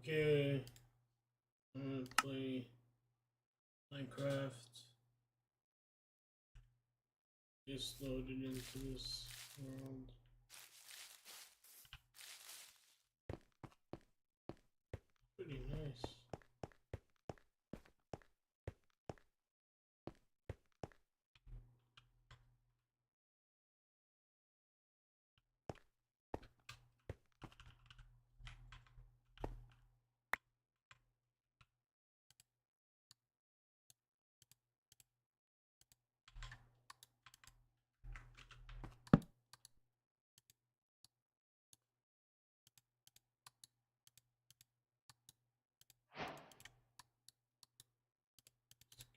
Okay, I'm gonna play Minecraft. Just loaded into this world. Pretty nice.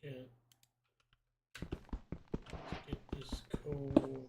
Let's get this coal.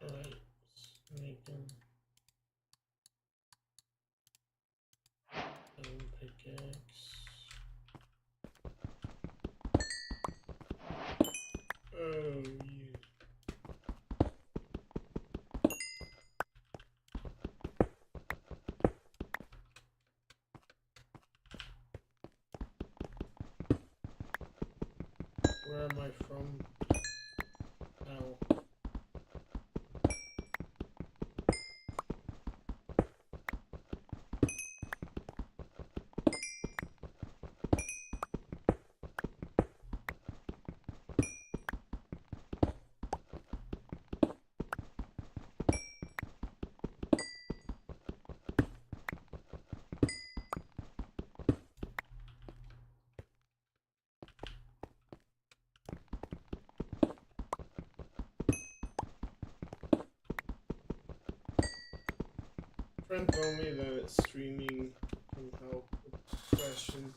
Alright, let's make them pickaxe. Oh, you. Where am I from? Ow. Friend told me that streaming can help with depression.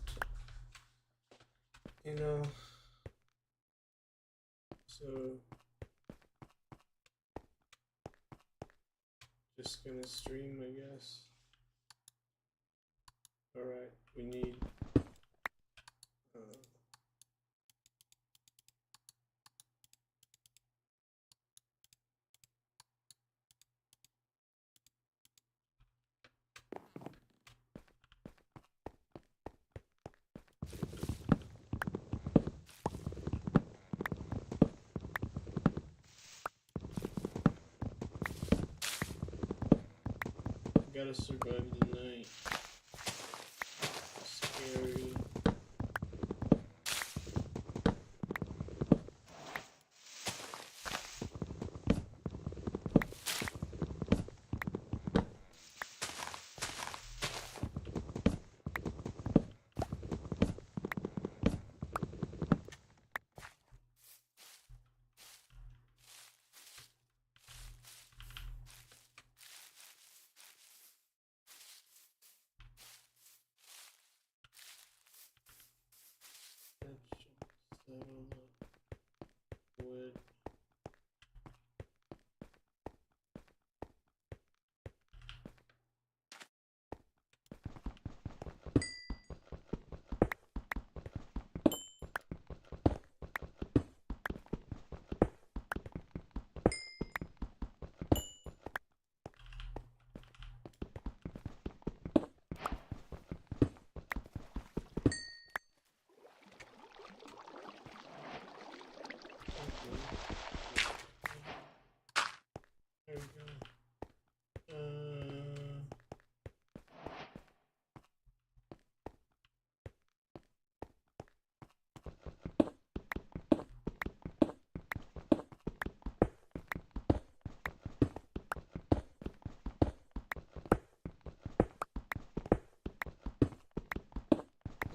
You know, so just gonna stream, I guess. Alright, we need gotta survive the night. Scary. Wood. Okay.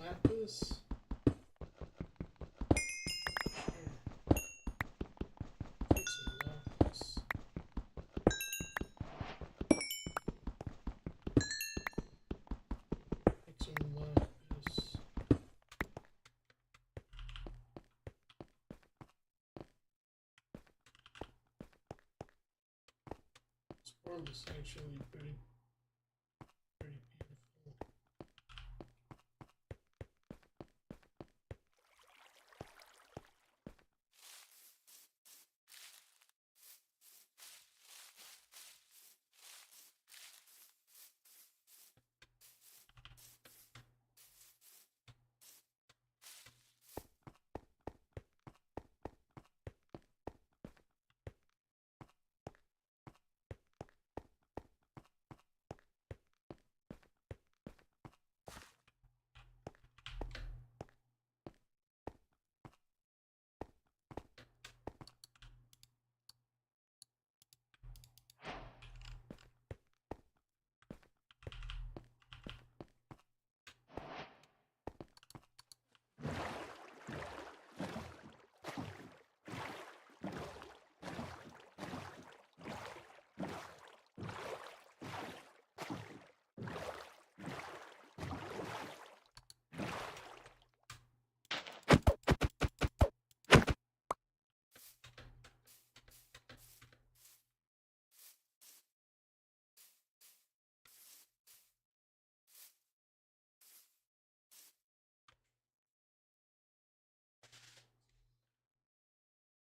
lapis? Get some lapis. Get some lapis. This world is actually pretty beautiful.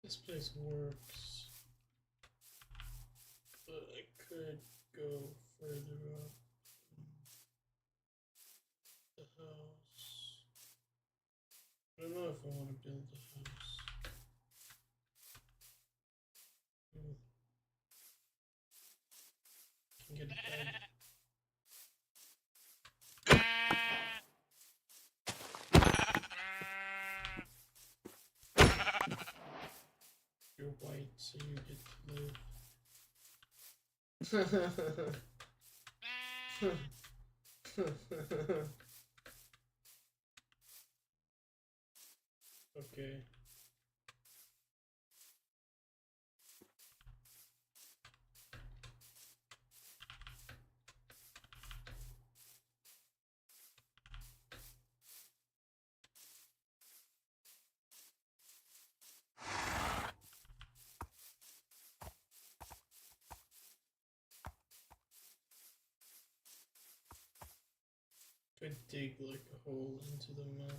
This place works, but I could go further up the house. I don't know if I want to build a house. Can get a bed. You're white, so you get to live. Okay. Could dig like a hole into the mountain.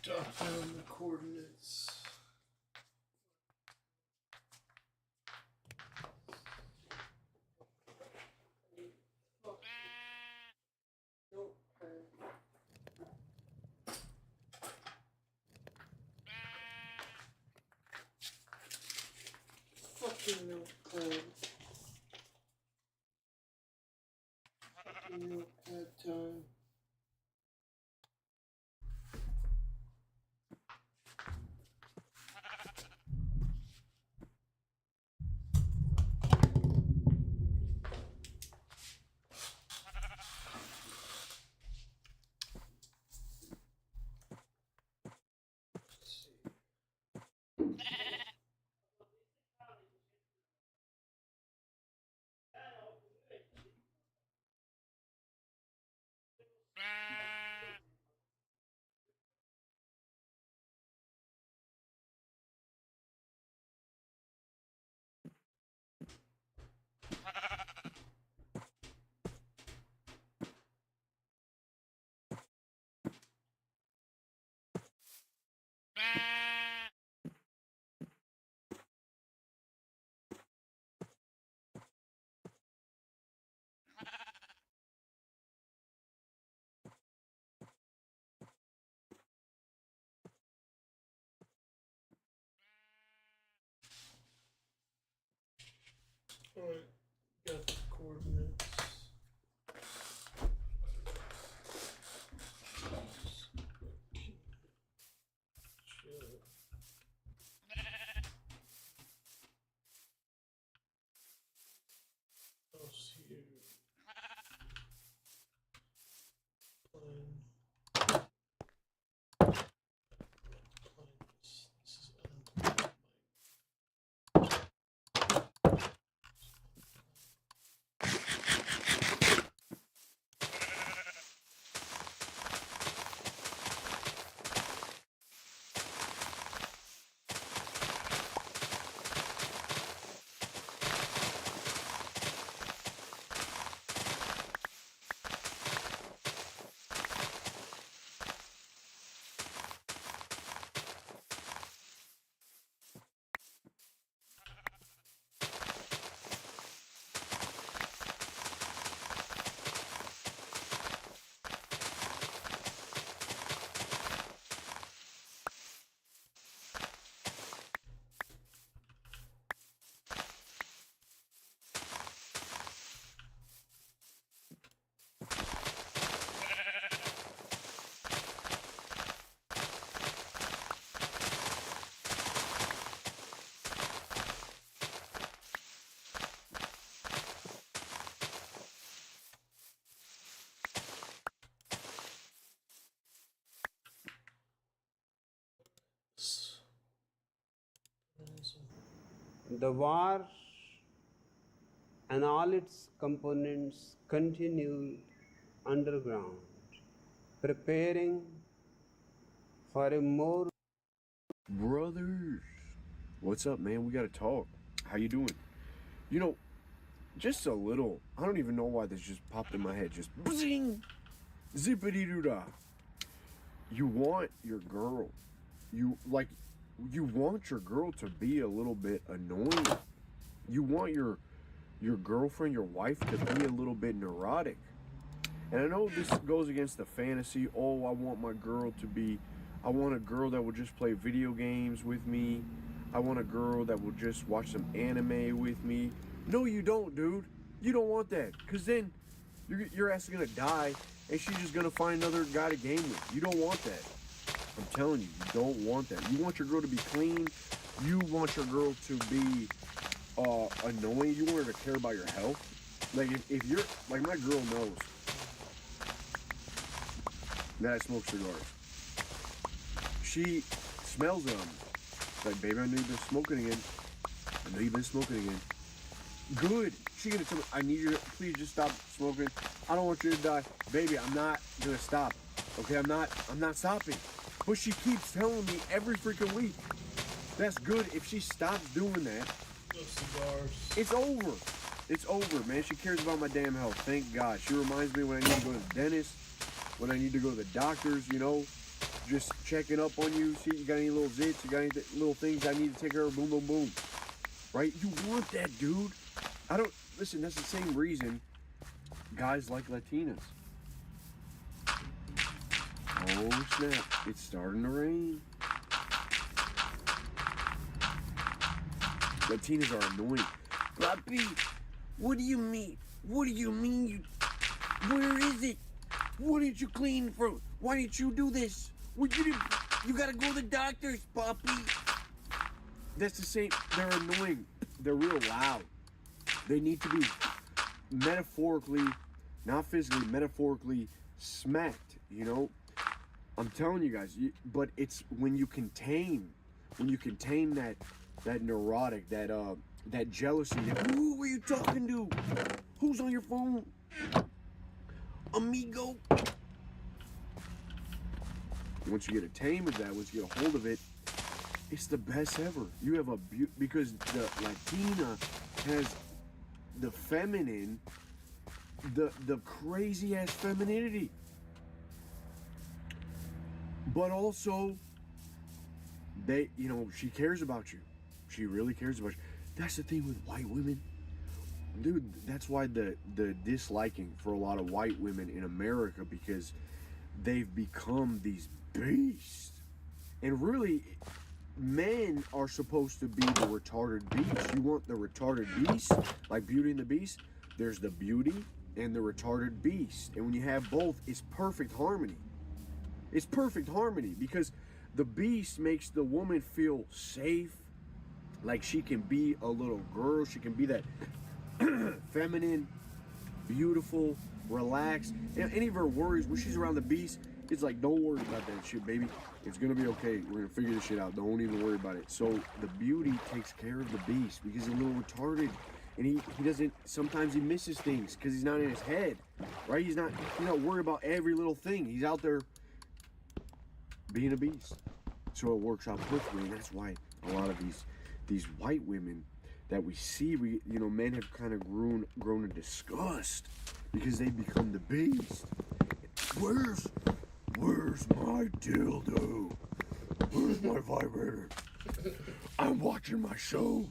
Jot down the coordinates. Fucking notepad. Fucking notepad time. Alright, got the coordinates. Else here. This is unemployment. The war and all its components continued underground, preparing for a more. Brothers, what's up, man? We gotta talk. How you doing? You know, just a little. I don't even know why this just popped in my head. Just zing, zippity doo dah. You want your girl. You want your girl to be a little bit annoying. You want your girlfriend, your wife, to be a little bit neurotic. And I know this goes against the fantasy. Oh, I want a girl that will just play video games with me. I want a girl that will just watch some anime with me. No, you don't, dude. You don't want that. Because then your ass is going to die and she's just going to find another guy to game with. You don't want that. I'm telling you, you don't want that. You want your girl to be clean. You want your girl to be annoying. You want her to care about your health. Like, if you're, like, my girl knows that I smoke cigars. She smells them. Like, baby, I know you've been smoking again. I know you've been smoking again. Good. She gonna tell me, I need you to please just stop smoking. I don't want you to die. Baby, I'm not gonna stop. Okay, I'm not stopping. But she keeps telling me every freaking week. That's good. If she stops doing that, No cigars. it's over. It's over, man. She cares about my damn health. Thank God. She reminds me when I need to go to the dentist, when I need to go to the doctors, you know. just checking up on you, see you got any little zits, you got any little things I need to take care of, boom, boom, boom. Right? You want that, dude. Listen, that's the same reason guys like Latinas. Oh, snap. It's starting to rain. Latinas are annoying. Papi, what do you mean? What do you mean? Where is it? What did you clean from? Why didn't you do this? You gotta go to the doctors, Papi. That's the same. They're annoying. They're real loud. They need to be metaphorically, not physically, metaphorically smacked, you know? I'm telling you guys, but it's when you contain that neurotic, that jealousy. Who are you talking to? Who's on your phone? Amigo. Once you get a tame of that, once you get a hold of it, it's the best ever. You have because the Latina has the feminine, the crazy ass femininity. But also, she cares about you. She really cares about you. That's the thing with white women. Dude, that's why the disliking for a lot of white women in America, because they've become these beasts. And really, men are supposed to be the retarded beast. You want the retarded beast, like Beauty and the Beast? There's the beauty and the retarded beast. And when you have both, it's perfect harmony. It's perfect harmony because the beast makes the woman feel safe, like she can be a little girl. She can be that feminine, beautiful, relaxed. And any of her worries when she's around the beast, it's like, don't worry about that shit, baby. It's gonna be okay. We're gonna figure this shit out. Don't even worry about it. So the beauty takes care of the beast because he's a little retarded. And he doesn't, sometimes he misses things because he's not in his head, right? He's not worried about every little thing. He's out there being a beast. So it works out perfectly, and that's why a lot of these white women that we see, men have kind of grown in disgust because they become the beast. Where's my dildo? Where's my vibrator? I'm watching my shows.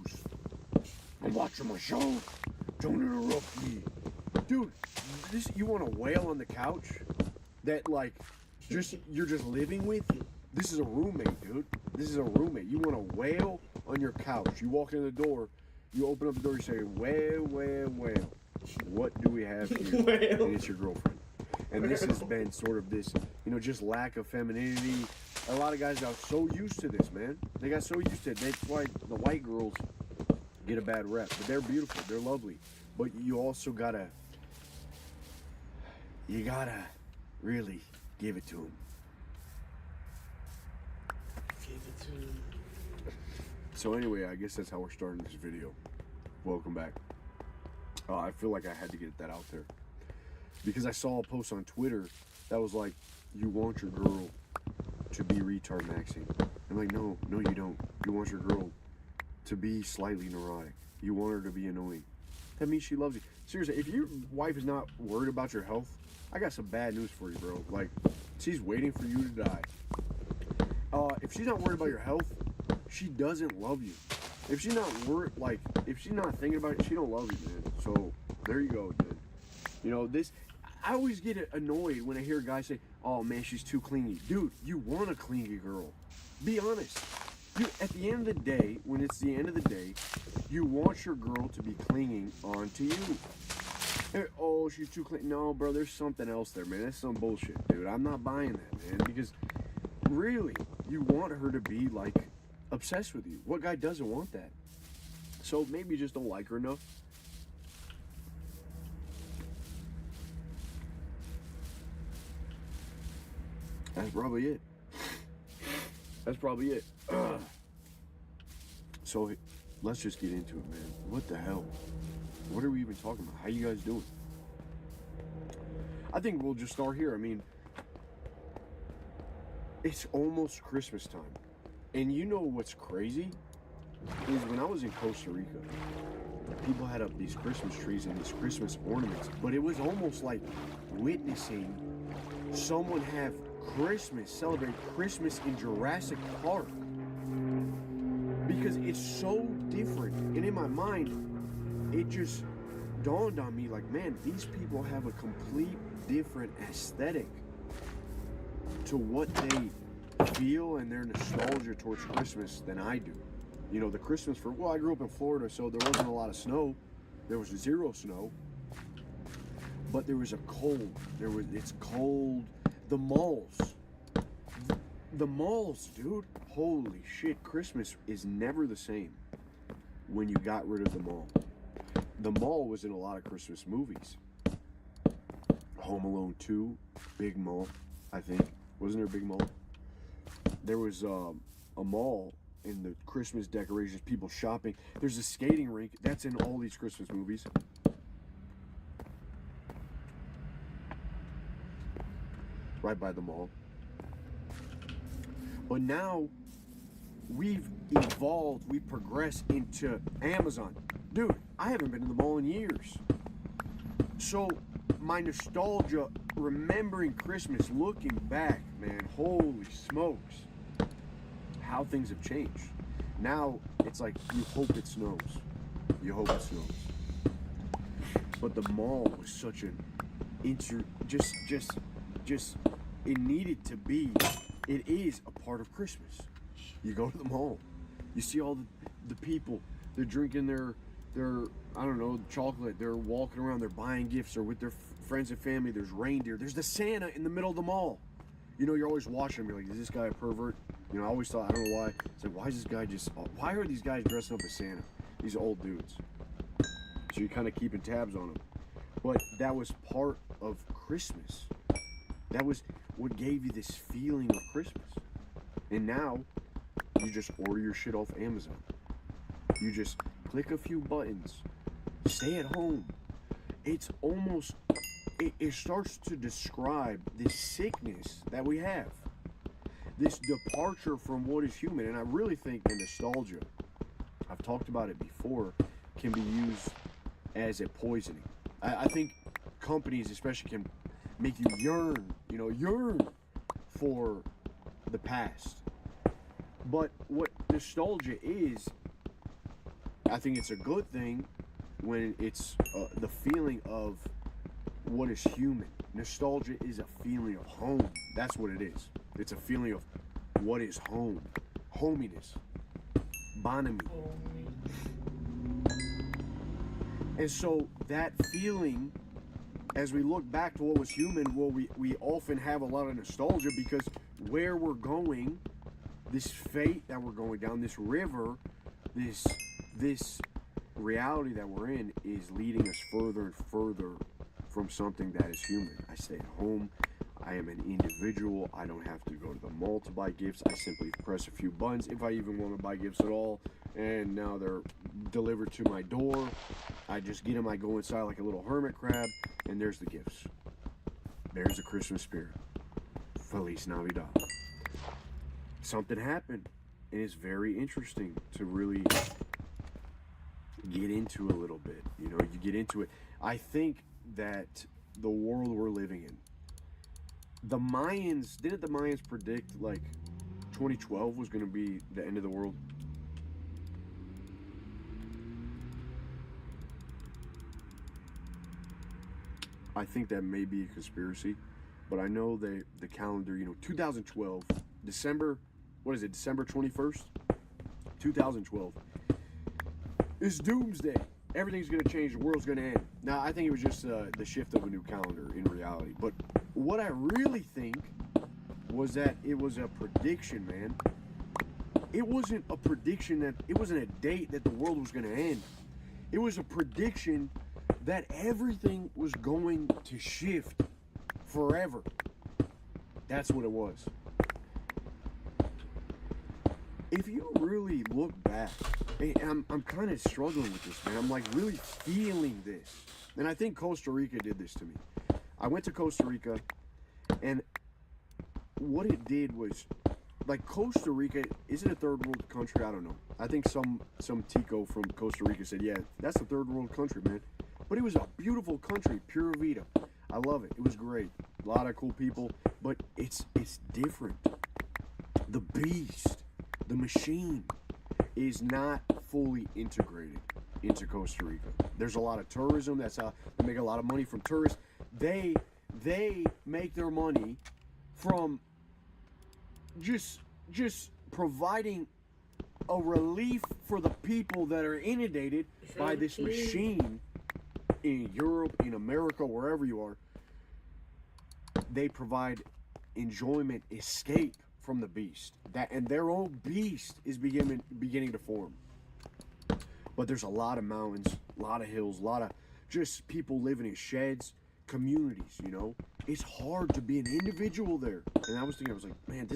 Don't interrupt me. Dude, you want a whale on the couch that you're just living with? This is a roommate, dude. This is a roommate. You want a whale on your couch. You walk in the door, you open up the door, you say, whale. What do we have here? Whale. And it's your girlfriend. And this has been sort of this, just lack of femininity. A lot of guys got so used to this, man. They got so used to it. That's why the white girls get a bad rep. But they're beautiful. They're lovely. But you also gotta really give it to them. So anyway, I guess that's how we're starting this video. Welcome back. I feel like I had to get that out there. Because I saw a post on Twitter that was like, you want your girl to be retard maxing. I'm like, no, you don't. You want your girl to be slightly neurotic. You want her to be annoying. That means she loves you. Seriously, if your wife is not worried about your health, I got some bad news for you, bro. Like, she's waiting for you to die. If she's not worried about your health, she doesn't love you. If she's not if she's not thinking about it, she don't love you, man. So there you go, dude. I always get annoyed when I hear a guy say, oh man, she's too clingy. Dude, you want a clingy girl. Be honest. Dude, at the end of the day, when it's the end of the day, you want your girl to be clinging onto you. Hey, oh, she's too clingy. No, bro, there's something else there, man. That's some bullshit, dude. I'm not buying that, man. Because really, you want her to be obsessed with you. What guy doesn't want that? So maybe you just don't like her enough. That's probably it. So let's just get into it, man. What the hell? What are we even talking about? How you guys doing? I think we'll just start here. I mean, it's almost Christmas time. And you know what's crazy? Is when I was in Costa Rica, people had up these Christmas trees and these Christmas ornaments. But it was almost like witnessing someone have celebrate Christmas in Jurassic Park. Because it's so different. And in my mind, it just dawned on me like, man, these people have a complete different aesthetic to what they feel and their nostalgia towards Christmas than I do. You know, the Christmas I grew up in Florida, so there wasn't a lot of snow. There was zero snow. But there was a cold. It's cold. The malls, dude. Holy shit, Christmas is never the same when you got rid of the mall. The mall was in a lot of Christmas movies. Home Alone 2, big mall, I think. Wasn't there a big mall? There was a mall in the Christmas decorations, people shopping. There's a skating rink. That's in all these Christmas movies. Right by the mall. But now we've evolved, we progressed into Amazon. Dude, I haven't been to the mall in years. So my nostalgia, remembering Christmas, looking back, man, holy smokes, how things have changed. Now it's like you hope it snows. You hope it snows. But the mall was such an just it needed to be. It is a part of Christmas. You go to the mall, you see all the people. They're drinking their I don't know, chocolate. They're walking around. They're buying gifts. They're with their friends and family. There's reindeer. There's the Santa in the middle of the mall. You know, you're always watching. You're like, is this guy a pervert? You know, I always thought, I don't know why. It's like, why is this guy why are these guys dressing up as Santa? These old dudes. So you're kind of keeping tabs on them. But that was part of Christmas. That was what gave you this feeling of Christmas. And now, you just order your shit off Amazon. You just click a few buttons. Stay at home. It's almost, it starts to describe this sickness that we have. This departure from what is human. And I really think the nostalgia, I've talked about it before, can be used as a poisoning. I think companies especially can make you yearn for the past. But what nostalgia is, I think it's a good thing when it's the feeling of what is human. Nostalgia is a feeling of home. That's what it is. It's a feeling of what is home. Hominess. Bonhomie. And so that feeling, as we look back to what was human, well, we often have a lot of nostalgia because where we're going, this fate that we're going down, this river, this reality that we're in is leading us further and further from something that is human. I stay at home. I am an individual. I don't have to go to the mall to buy gifts. I simply press a few buttons, if I even want to buy gifts at all, and now they're delivered to my door. I just get them. I go inside like a little hermit crab, and there's the gifts. There's the Christmas spirit. Feliz Navidad. Something happened, and it's very interesting to really get into a little bit. You know, you get into it. I think that the world we're living in, the Mayans, didn't the Mayans predict like 2012 was going to be the end of the world? I think that may be a conspiracy, but I know that the calendar, 2012, December 21st? 2012 is doomsday. Everything's going to change. The world's going to end. Now, I think it was just the shift of a new calendar in reality. But what I really think was that it was a prediction, man. It wasn't a prediction it wasn't a date that the world was going to end. It was a prediction that everything was going to shift forever. That's what it was. If you really look back, I'm kind of struggling with this, man. I'm like really feeling this. And I think Costa Rica did this to me. I went to Costa Rica, and what it did was, like, Costa Rica, is it a third world country? I don't know. I think some Tico from Costa Rica said, yeah, that's a third world country, man. But it was a beautiful country, Pura Vida. I love it. It was great. A lot of cool people, but it's different. The beast, the machine, is not fully integrated into Costa Rica. There's a lot of tourism. That's how they make a lot of money from tourists. They make their money from just providing a relief for the people that are inundated by this machine in Europe, in America, wherever you are. They provide enjoyment, escape from the beast. And their own beast is beginning to form. But there's a lot of mountains, a lot of hills, a lot of just people living in sheds, communities, you know. It's hard to be an individual there. And I was like, man,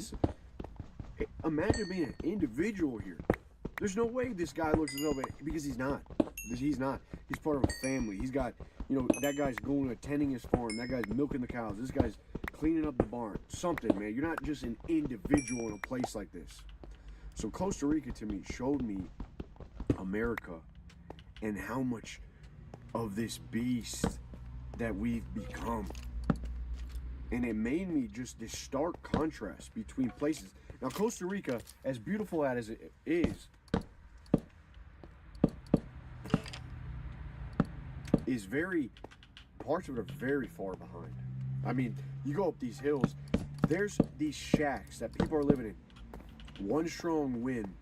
imagine being an individual here. There's no way this guy looks at himself, because he's not. He's not. He's part of a family. He's got, you know, that guy's going attending his farm. That guy's milking the cows. This guy's cleaning up the barn. Something, man. You're not just an individual in a place like this. So Costa Rica, to me, showed me America and how much of this beast that we've become. And it made me just this stark contrast between places. Now, Costa Rica, as beautiful as it is very, parts of it are very far behind. I mean, you go up these hills, there's these shacks that people are living in. One strong wind,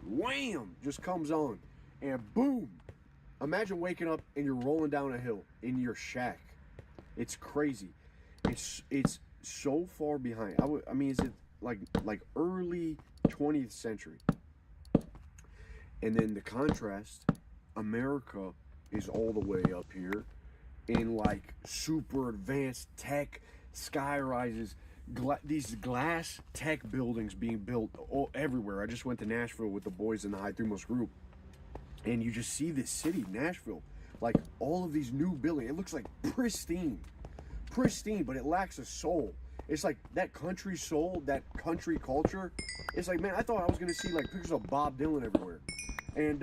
wham, just comes on, and boom. Imagine waking up and you're rolling down a hill in your shack. It's crazy. It's so far behind. I mean, is it like early 20th century? And then the contrast, America is all the way up here in like super advanced tech, sky rises, these glass tech buildings being built everywhere. I just went to Nashville with the boys in the High Thumos group, and you just see this city, Nashville, like all of these new buildings. It looks like pristine, but it lacks a soul. It's like that country soul, that country culture. It's like, man, I thought I was gonna see like pictures of Bob Dylan everywhere, and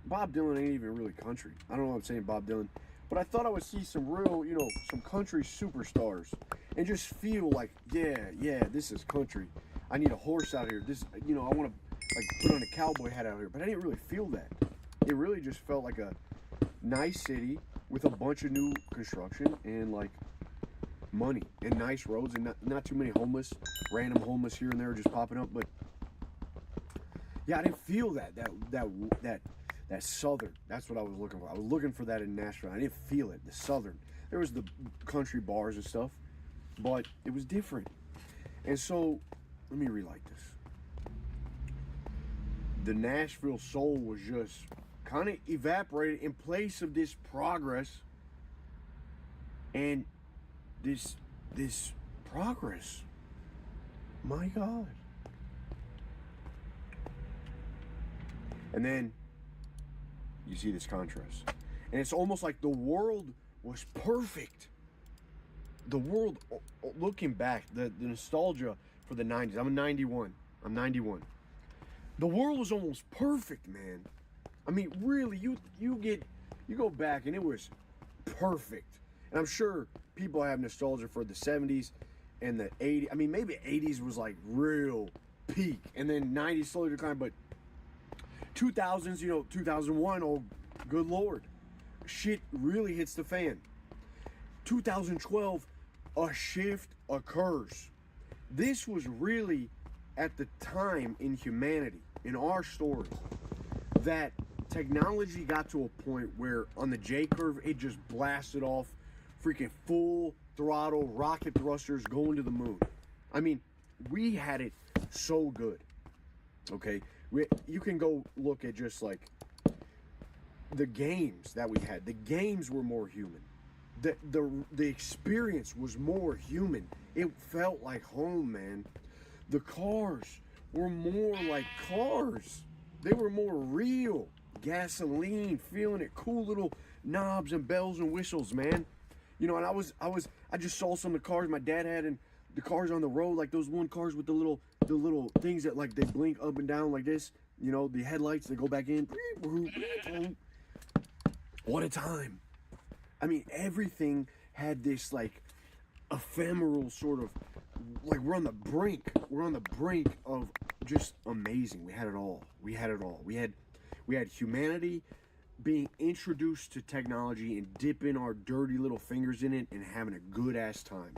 Bob Dylan ain't even really country. I don't know what I'm saying, Bob Dylan, but I thought I would see some real, you know, some country superstars, and just feel like, yeah, this is country. I need a horse out here. This, you know, I want to like put on a cowboy hat out here, but I didn't really feel that. It really just felt like a nice city with a bunch of new construction and like money and nice roads and not too many random homeless here and there just popping up. But yeah, I didn't feel that southern. That's what I was looking for. I was looking for that in Nashville. I didn't feel it. The southern. There was the country bars and stuff, but it was different. And so, let me relight this. The Nashville soul was just kind of evaporated in place of this progress. And this progress, my God. And then you see this contrast. And it's almost like the world was perfect. The world, looking back, the nostalgia for the 90s. I'm 91. The world was almost perfect, man. I mean, really, you go back and it was perfect. And I'm sure people have nostalgia for the 70s and the 80s. I mean, maybe 80s was like real peak, and then 90s slowly declined, but 2000s, you know, 2001, oh good Lord, shit really hits the fan. 2012, a shift occurs. This was really at the time in humanity, in our story, that technology got to a point where on the J curve, it just blasted off, freaking full throttle rocket thrusters going to the moon. I mean, we had it so good. Okay, you can go look at just like the games that we had. The games were more human. The experience was more human. It felt like home, man. The cars were more like cars. They were more real. Gasoline, feeling it, cool little knobs and bells and whistles, man. You know, and I just saw some of the cars my dad had, and the cars on the road, like those one cars with the little things that like they blink up and down like this. You know, the headlights, they go back in. What a time. I mean, everything had this like ephemeral sort of, like we're on the brink of just amazing. We had it all. We had humanity being introduced to technology and dipping our dirty little fingers in it and having a good ass time.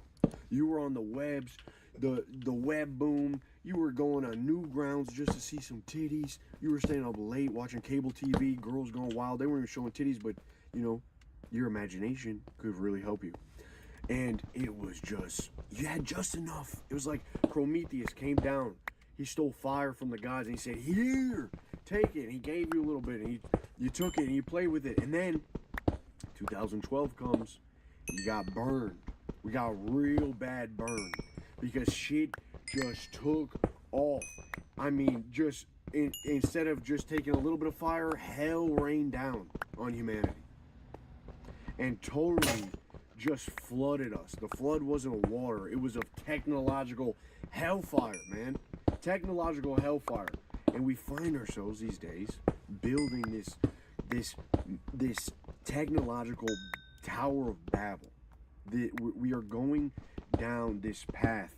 You were on the webs, the web boom. You were going on new grounds just to see some titties. You were staying up late watching cable TV, girls going wild. They weren't even showing titties, but you know, your imagination could really help you. And it was just, you had just enough. It was like Prometheus came down. He stole fire from the gods and he said, here, take it. And he gave you a little bit and you took it and you played with it. And then 2012 comes, you got burned. We got real bad burned because shit just took off. I mean, just instead of just taking a little bit of fire, hell rained down on humanity. And totally just flooded us. The flood wasn't of water, it was of technological hellfire, man. Technological hellfire. And we find ourselves these days building this technological Tower of Babel. We are going down this path,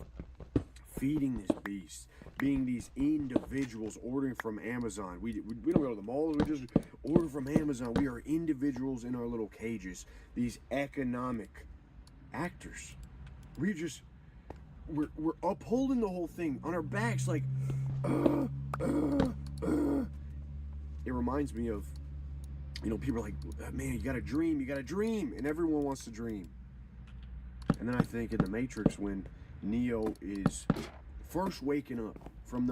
feeding this beast, being these individuals ordering from Amazon. We don't go to the mall, we just order from Amazon. We are individuals in our little cages, these economic actors. We're upholding the whole thing on our backs like, It reminds me of, you know, people are like, man, you gotta dream, and everyone wants to dream. And then I think in the Matrix when Neo is first waking up from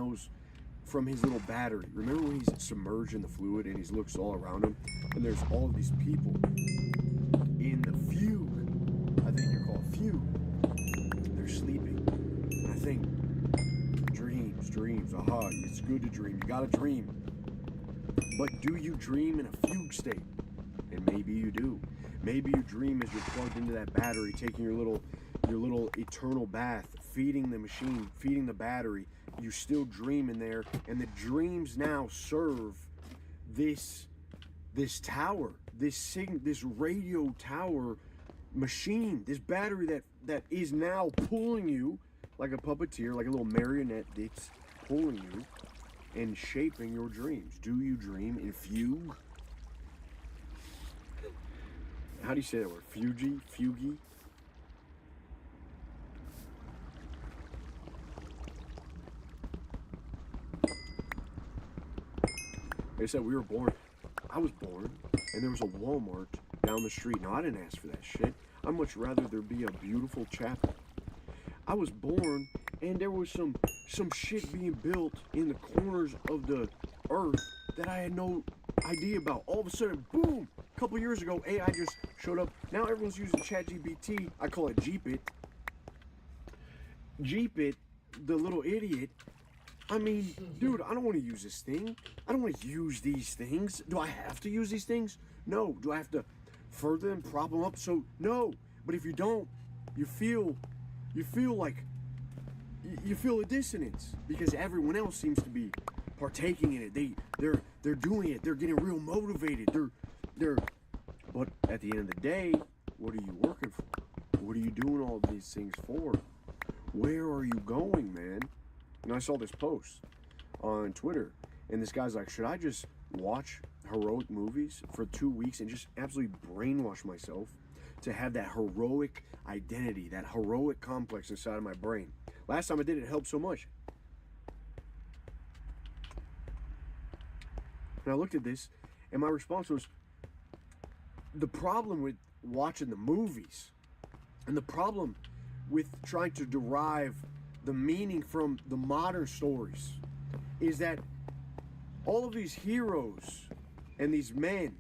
his little battery. Remember when he's submerged in the fluid and he looks all around him and there's all of these people in the fugue. I think you're called fugue. They're sleeping. And I think dreams. Aha, it's good to dream. You gotta dream. But do you dream in a fugue state? And maybe you do. Maybe you dream as you're plugged into that battery, taking your little eternal bath, feeding the machine, feeding the battery. You still dream in there, and the dreams now serve this tower, this radio tower machine, this battery that is now pulling you like a puppeteer, like a little marionette that's pulling you and shaping your dreams. Do you dream in fugue? How do you say that word? Fugy? Fugy? They said we were born. I was born, and there was a Walmart down the street. Now, I didn't ask for that shit. I'd much rather there be a beautiful chapel. I was born, and there was some shit being built in the corners of the earth that I had no idea about. All of a sudden, boom! A couple years ago, AI just showed up. Now everyone's using ChatGPT. I call it Jeepit. Jeepit, the little idiot. I mean, dude, I don't want to use this thing. I don't want to use these things. Do I have to use these things? No. Do I have to further them, prop them up? So, no. But if you don't, you feel like, you feel a dissonance because everyone else seems to be partaking in it. They're doing it. They're getting real motivated. But at the end of the day, what are you working for? What are you doing all these things for? Where are you going, man? And I saw this post on Twitter, and this guy's like, should I just watch heroic movies for 2 weeks and just absolutely brainwash myself to have that heroic identity, that heroic complex inside of my brain? Last time I did it helped so much. And I looked at this, and my response was, the problem with watching the movies and the problem with trying to derive the meaning from the modern stories is that all of these heroes and these men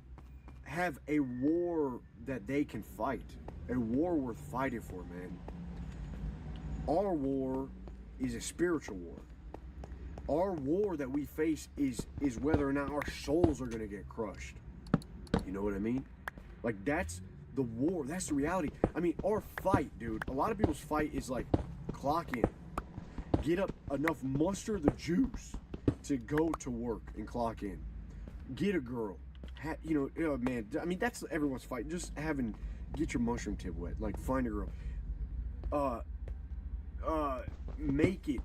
have a war that they can fight, a war worth fighting for, man. Our war is a spiritual war. Our war that we face is whether or not our souls are going to get crushed. You know what I mean? Like, that's the war. That's the reality. I mean, our fight, dude, a lot of people's fight is like, clock in. Get up enough, muster the juice to go to work and clock in. Get a girl. you know, man. I mean, that's everyone's fight. Just get your mushroom tip wet. Like, find a girl. Make it.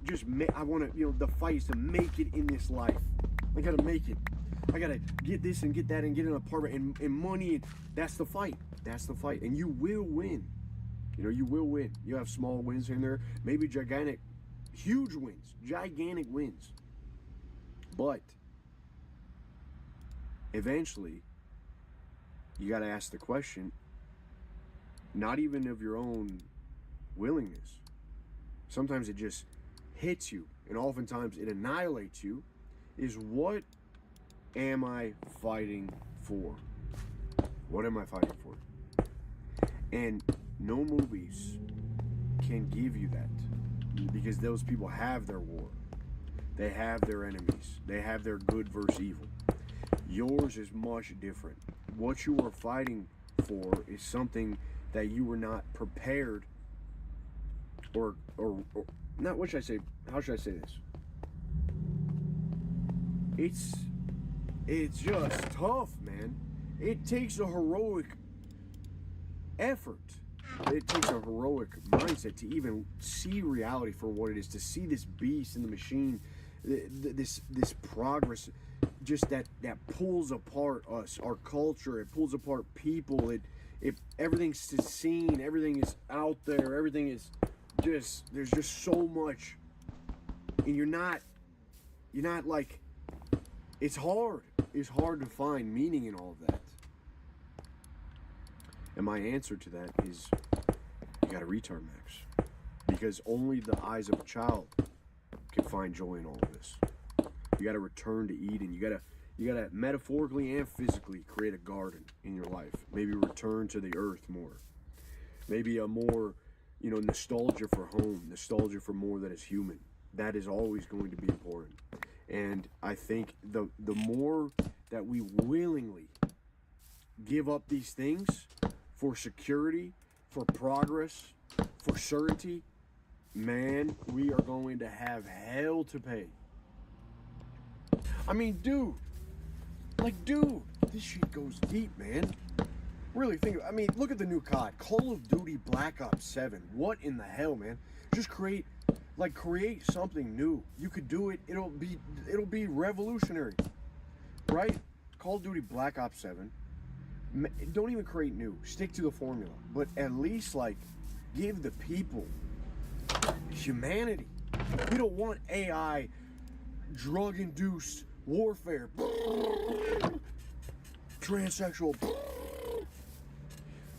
I want to, you know, the fight is to make it in this life. I gotta make it. I gotta get this and get that and get an apartment and money. That's the fight. That's the fight. And you will win. You know, you will win. You have small wins in there, maybe gigantic, huge wins, gigantic wins. But eventually, you got to ask the question, not even of your own willingness. Sometimes it just hits you, and oftentimes it annihilates you, is what am I fighting for? What am I fighting for? And no movies can give you that, because those people have their war. They have their enemies. They have their good versus evil. Yours is much different. What you are fighting for is something that you were not prepared or not, what should I say? How should I say this? It's just tough, man. It takes a heroic effort. It takes a heroic mindset to even see reality for what it is, to see this beast in the machine, this progress, just that pulls apart us, our culture. It pulls apart people. It everything's seen, everything is out there, everything is just, there's just so much, and you're not like, it's hard to find meaning in all of that. And my answer to that is, you gotta retard max, because only the eyes of a child can find joy in all of this. You gotta return to Eden. You gotta metaphorically and physically create a garden in your life. Maybe return to the earth more. Maybe a more, you know, nostalgia for home, nostalgia for more that is human. That is always going to be important. And I think the more that we willingly give up these things for security, for progress, for certainty, man, we are going to have hell to pay. I mean, dude, this shit goes deep, man. Really think, I mean, look at the new COD, Call of Duty Black Ops 7. What in the hell, man? Just create something new. You could do it. It'll be revolutionary, right? Call of Duty Black Ops 7. Don't even create new. Stick to the formula, but at least like give the people humanity. We don't want AI, drug-induced warfare, transsexual.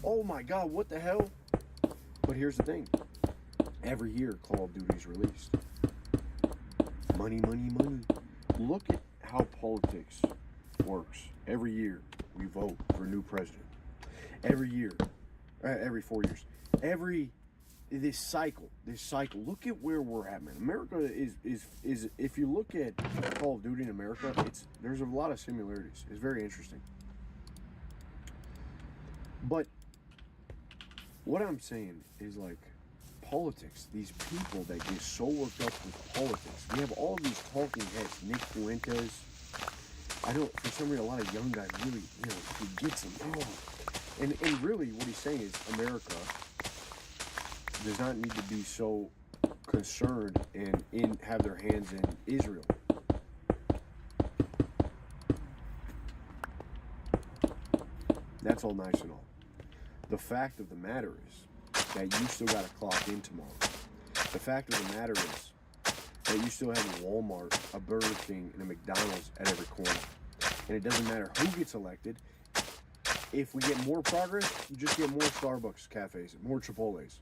Oh my God, what the hell? But here's the thing. Every year, Call of Duty is released. Money, money, money. Look at how politics works. Every year, we vote for a new president. Every year, every 4 years. This cycle. Look at where we're at, man. America is if you look at Call of Duty in America, there's a lot of similarities. It's very interesting. But what I'm saying is, like, politics, these people that get so worked up with politics. We have all these talking heads, Nick Fuentes. I don't, for some reason, a lot of young guys really, you know, he gets them. Oh. And really what he's saying is America does not need to be so concerned and have their hands in Israel. That's all nice and all. The fact of the matter is that you still got to clock in tomorrow. The fact of the matter is that you still have a Walmart, a Burger King, and a McDonald's at every corner. And it doesn't matter who gets elected. If we get more progress, you just get more Starbucks cafes, more Chipotles.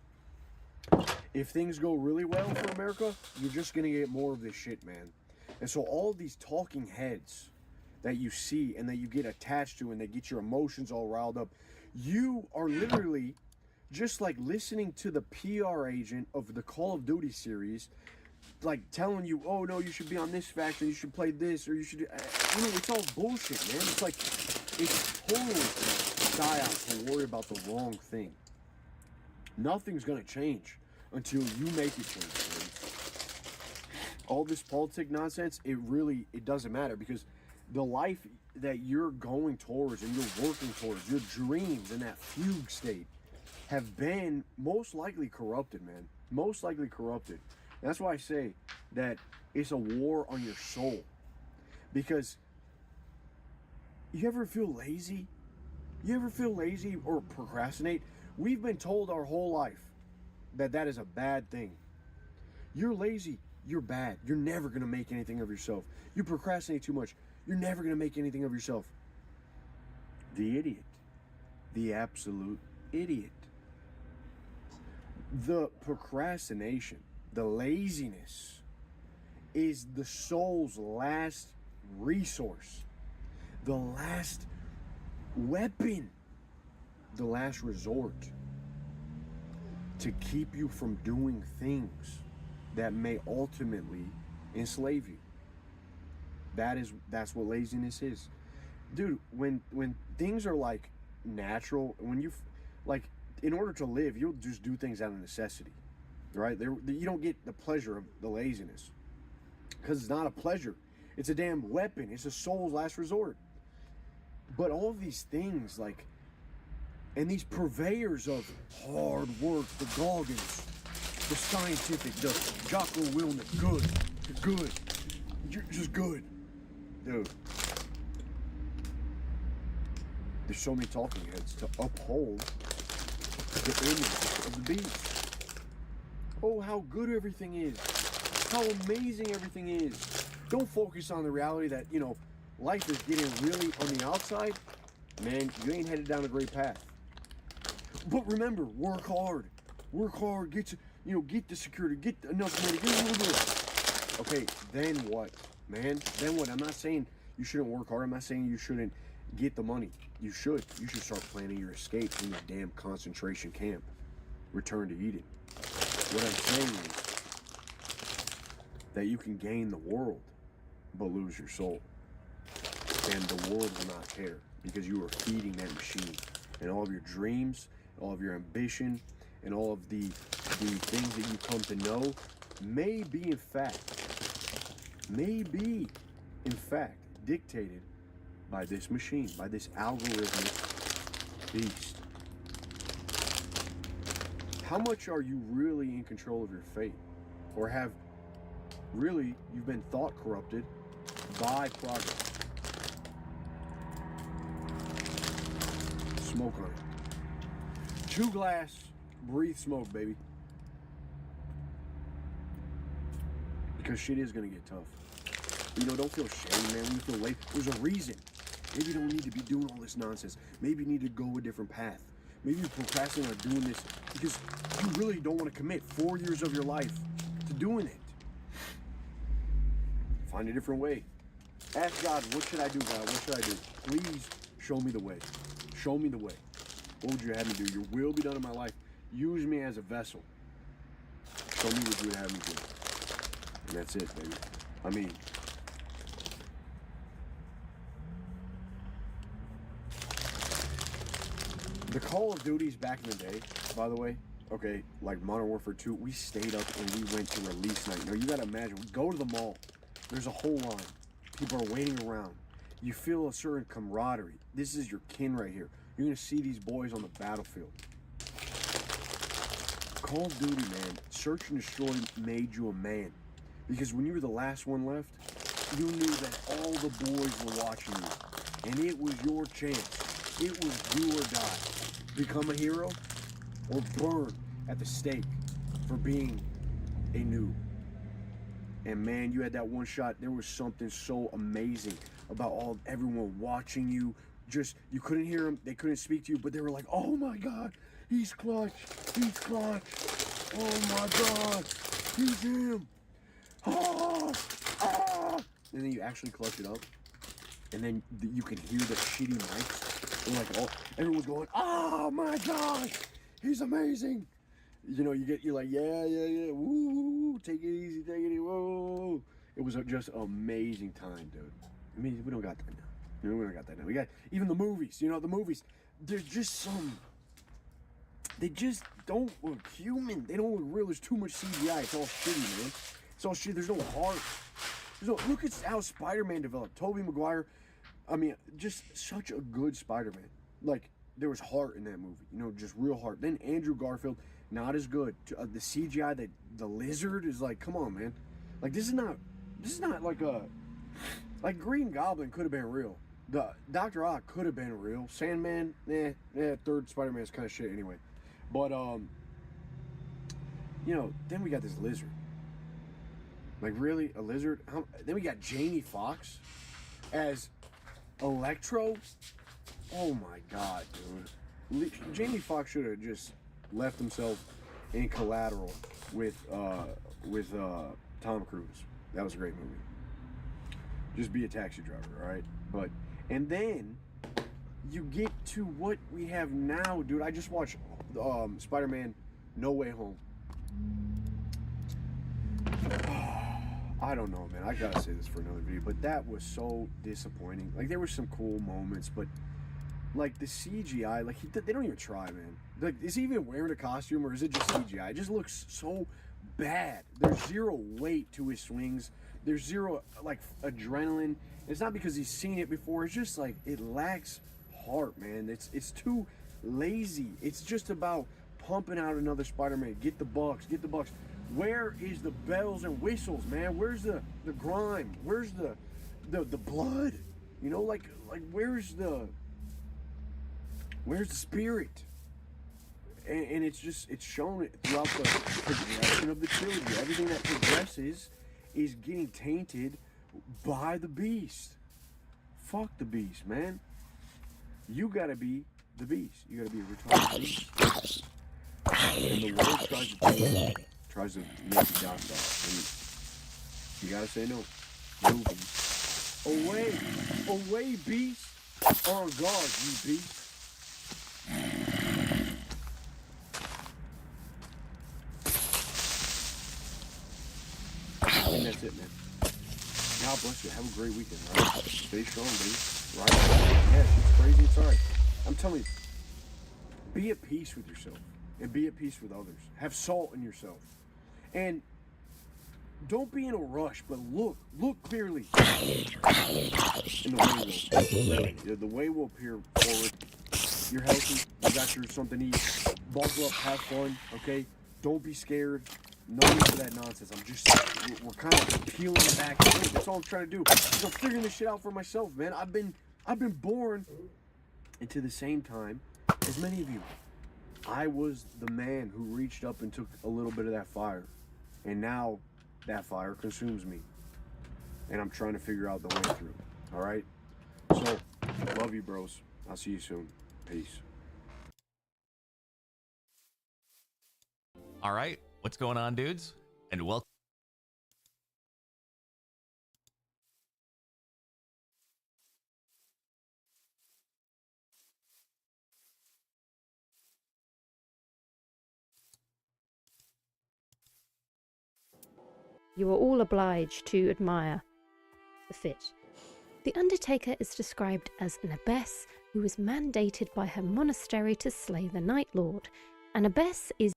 If things go really well for America, you're just going to get more of this shit, man. And so all of these talking heads that you see and that you get attached to and they get your emotions all riled up, you are literally just like listening to the PR agent of the Call of Duty series, like telling you, oh no, you should be on this faction, you should play this, or you should, it's all bullshit, man. It's like, it's totally psyop to worry about the wrong thing. Nothing's gonna change until you make it change, man. All this politic nonsense, it doesn't matter, because the life that you're going towards and you're working towards, your dreams in that fugue state, have been most likely corrupted, man. Most likely corrupted. And that's why I say that it's a war on your soul. Because you ever feel lazy? You ever feel lazy or procrastinate? We've been told our whole life that that is a bad thing. You're lazy, you're bad. You're never going to make anything of yourself. You procrastinate too much, you're never going to make anything of yourself. The idiot. The absolute idiot. The procrastination, the laziness, is the soul's last resource, the last weapon, the last resort to keep you from doing things that may ultimately enslave you. That's what laziness is. Dude, when things are like natural, when you like, in order to live, you'll just do things out of necessity, right? You don't get the pleasure of the laziness because it's not a pleasure. It's a damn weapon. It's a soul's last resort. But all of these things, like, and these purveyors of hard work, the Goggins, the scientific, the Jocko Willink, good, you're just good, dude. There's so many talking heads to uphold the image of the beast. Oh, how good everything is. How amazing everything is. Don't focus on the reality that, you know, life is getting really on the outside. Man, you ain't headed down a great path. But remember, work hard. Work hard. Get the security. Get enough money. Okay, then what, man? Then what? I'm not saying you shouldn't work hard. I'm not saying you shouldn't get the money. You should. You should start planning your escape from that damn concentration camp. Return to Eden. What I'm saying is that you can gain the world, but lose your soul. And the world will not care because you are feeding that machine. And all of your dreams, all of your ambition, and all of the things that you come to know may be in fact dictated by this machine, by this algorithmic beast. How much are you really in control of your fate? Or have really you've been thought corrupted by progress? Smoke on it. 2 glass, breathe smoke, baby. Because shit is gonna get tough. You know, don't feel shame, man. When you feel late, there's a reason. Maybe you don't need to be doing all this nonsense. Maybe you need to go a different path. Maybe you're procrastinating on doing this because you really don't want to commit 4 years of your life to doing it. Find a different way. Ask God, what should I do, God? What should I do? Please show me the way. Show me the way. What would you have me do? Your will be done in my life. Use me as a vessel. Show me what you would have me do. And that's it, baby. I mean, the Call of Duties back in the day, by the way, okay, like Modern Warfare 2, we stayed up and we went to release night. Now, you gotta imagine, we go to the mall. There's a whole line. People are waiting around. You feel a certain camaraderie. This is your kin right here. You're gonna see these boys on the battlefield. Call of Duty, man, Search and Destroy made you a man. Because when you were the last one left, you knew that all the boys were watching you. And it was your chance. It was do or die. Become a hero or burn at the stake for being a noob. And man, you had that one shot. There was something so amazing about everyone watching you. Just, you couldn't hear them. They couldn't speak to you, but they were like, oh my God, he's clutch. He's clutch. Oh my God, he's him. Ah, ah. And then you actually clutch it up. And then you can hear the shitty mics. And like, everyone's going, oh my God, he's amazing. You know, you're like, yeah, woo, take it easy, whoa. It was just an amazing time, dude. I mean, we don't got that now. You know, we don't got that now. We got, even the movies, you know, there's just they just don't look human. They don't look real. There's too much CGI. It's all shitty, man. It's all shit. There's no heart. Look at how Spider-Man developed. Tobey Maguire, I mean, just such a good Spider-Man. Like, there was heart in that movie, you know, just real heart. Then Andrew Garfield, not as good. The CGI, that the lizard is like, come on, man. Like, this is not like Green Goblin could have been real. The Dr. Ock could have been real. Sandman, third Spider-Man is kind of shit anyway. But you know, then we got this lizard. Like, really, a lizard? Then we got Jamie Foxx as Electro. Oh my god, dude. Jamie Foxx should have just left himself in Collateral with Tom Cruise. That was a great movie. Just be a taxi driver, all right? But and then you get to what we have now, dude. I just watched Spider-Man No Way Home. I don't know, man. I gotta say this for another video, but that was so disappointing. Like, there were some cool moments, but like the CGI, like they don't even try, man. Like, is he even wearing a costume or is it just CGI? It just looks so bad. There's zero weight to his swings. There's zero like adrenaline. It's not because he's seen it before. It's just like it lacks heart, man. It's too lazy. It's just about pumping out another Spider-Man. Get the bucks. Get the bucks. Where is the bells and whistles, man? Where's the grime? Where's the blood? You know, like where's the spirit? And it's shown throughout the progression of the trilogy. Everything that progresses is getting tainted by the Beast. Fuck the Beast, man. You gotta be the Beast. You gotta be a retarded Beast. And the world tries to make you docile. And you gotta say no. No, Beast. Away! Away, Beast! On guard, you Beast. And that's it, man. God bless you. Have a great weekend, right? Stay strong, baby. Right? Yeah, it's crazy. It's alright. I'm telling you, be at peace with yourself and be at peace with others. Have salt in yourself. And don't be in a rush, but look clearly. And the way will appear forward. You're healthy. You got your something to eat. Buckle up. Have fun. Okay? Don't be scared. No need for that nonsense. We're kind of peeling it back. That's all I'm trying to do. I'm figuring this shit out for myself, man. I've been born into the same time as many of you. I was the man who reached up and took a little bit of that fire. And now that fire consumes me. And I'm trying to figure out the way through. Alright? So, love you, bros. I'll see you soon. Peace. All right, what's going on, dudes? And welcome. You are all obliged to admire the fit. The Undertaker is described as an abbess who was mandated by her monastery to slay the Night Lord. An abbess is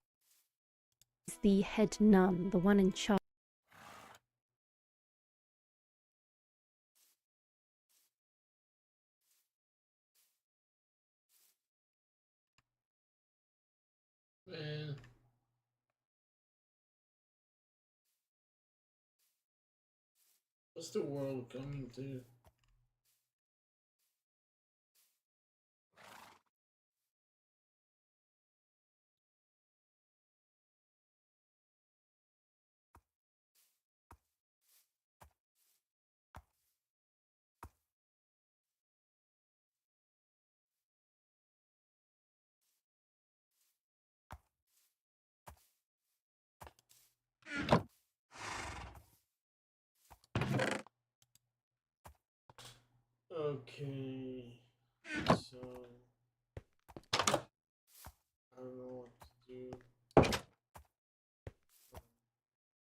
the head nun, the one in charge. Man. What's the world coming to? Okay, so I don't know what to do.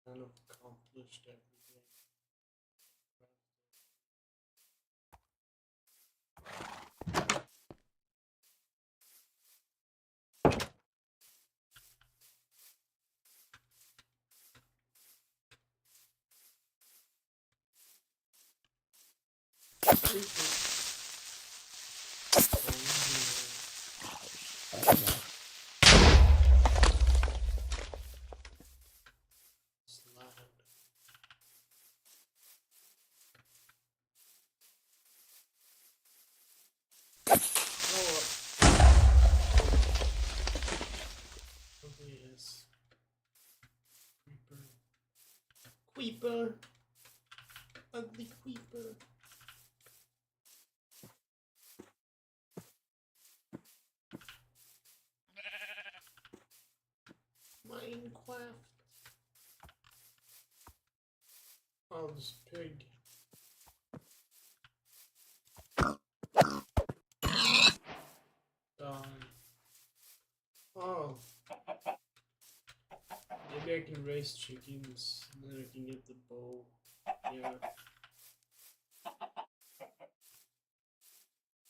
Kind of accomplished everything. Appreciate creeper. Ugly creeper. Minecraft. Oh, this pig. Oh. Maybe I can raise chickens and then I can get the bow. Yeah.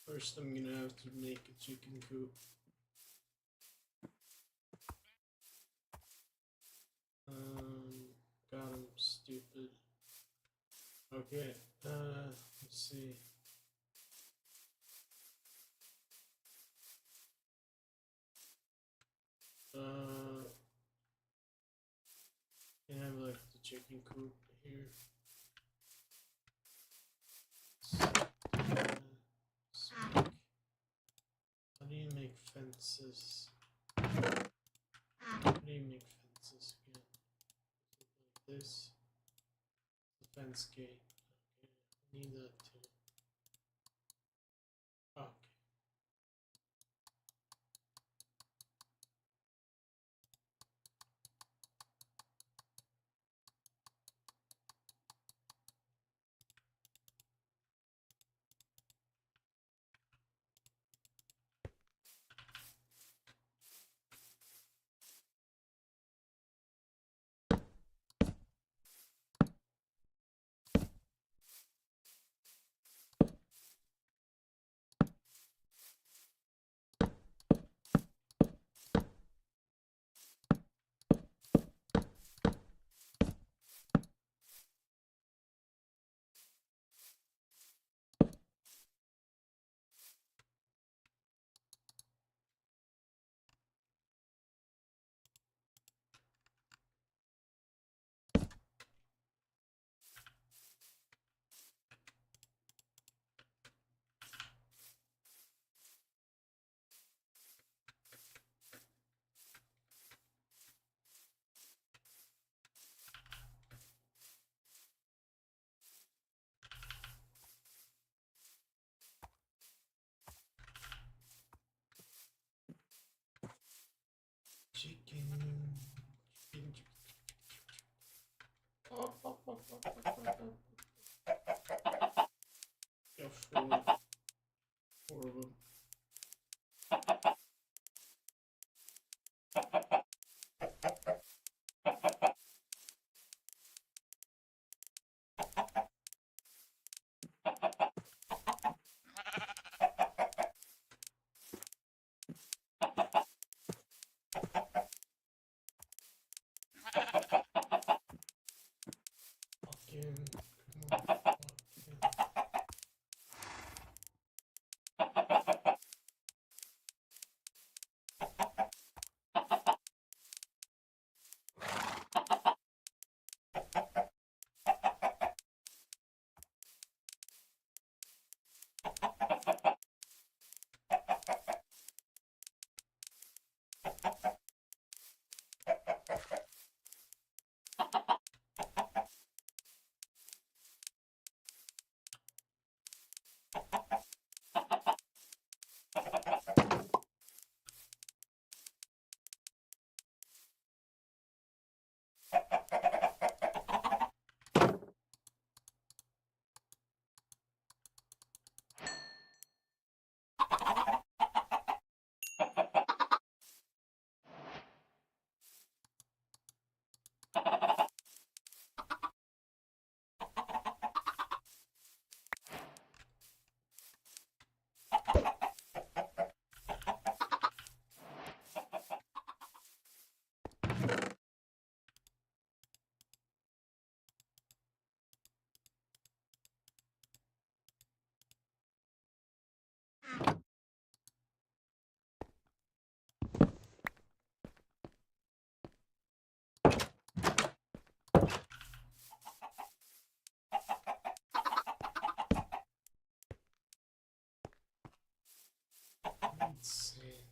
First I'm gonna have to make a chicken coop. God, I'm stupid. Okay, let's see. Can I have like the chicken coop here? Speak. How do you make fences? How do you make fences again? Like this. The fence gate. Okay, I need that too. Okay. Chicken. Chicken. Yeah, four of them. Again. Come on. Again. Let's see.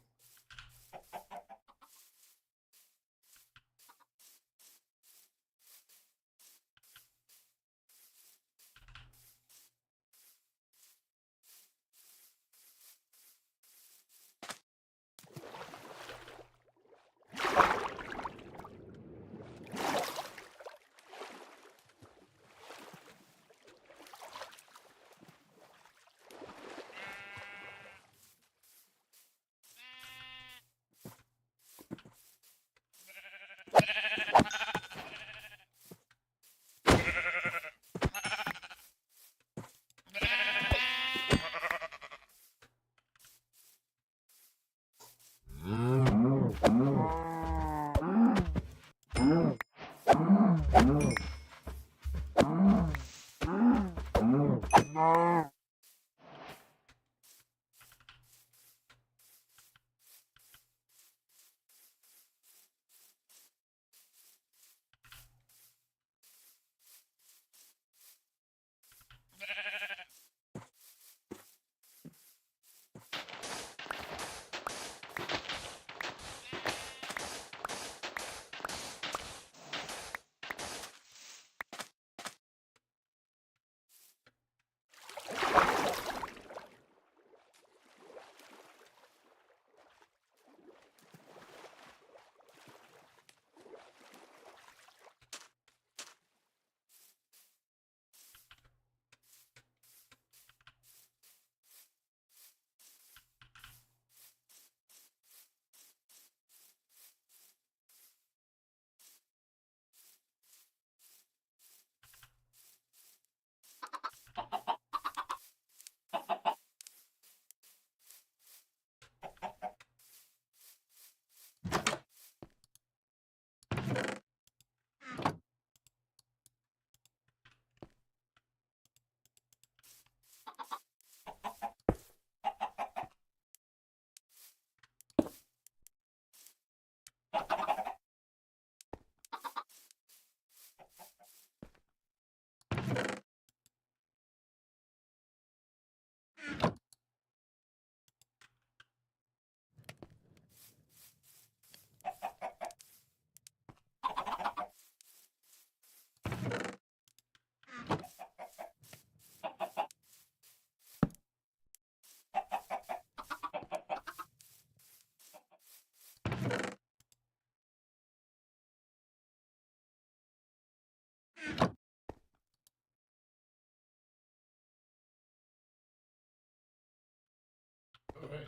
Alright.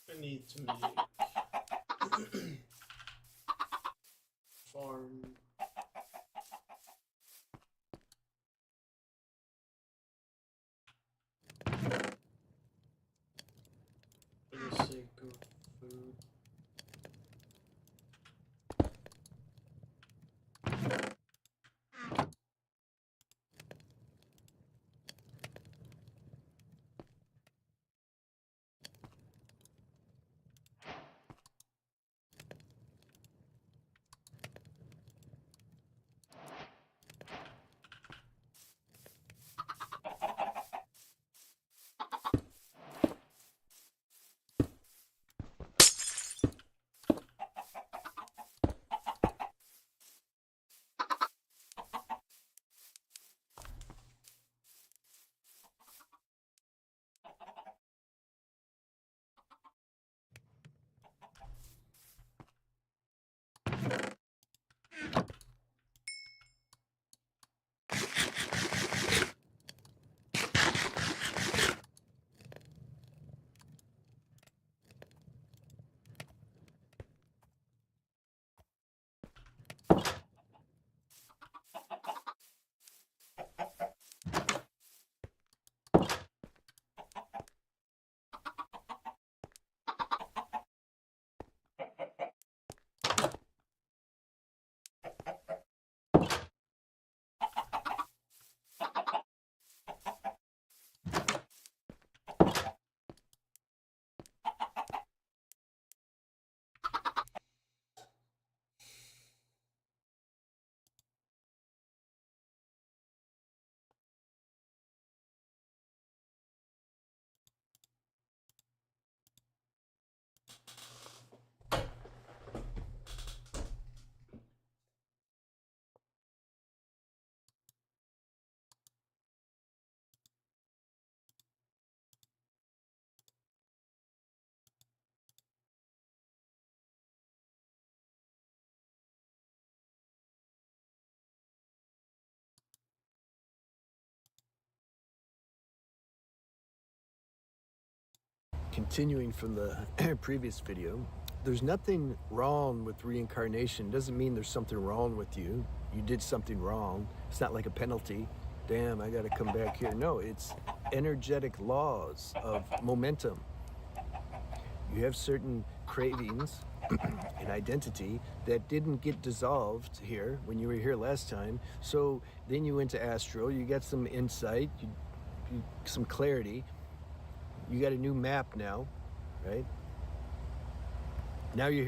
I need to make farm. For the sake of food. Continuing from the previous video, there's nothing wrong with reincarnation. Doesn't mean there's something wrong with you. You did something wrong. It's not like a penalty. Damn, I gotta come back here. No, it's energetic laws of momentum. You have certain cravings and identity that didn't get dissolved here when you were here last time. So then you went to astral, you got some insight, some clarity. You got a new map now, right? Now you're here.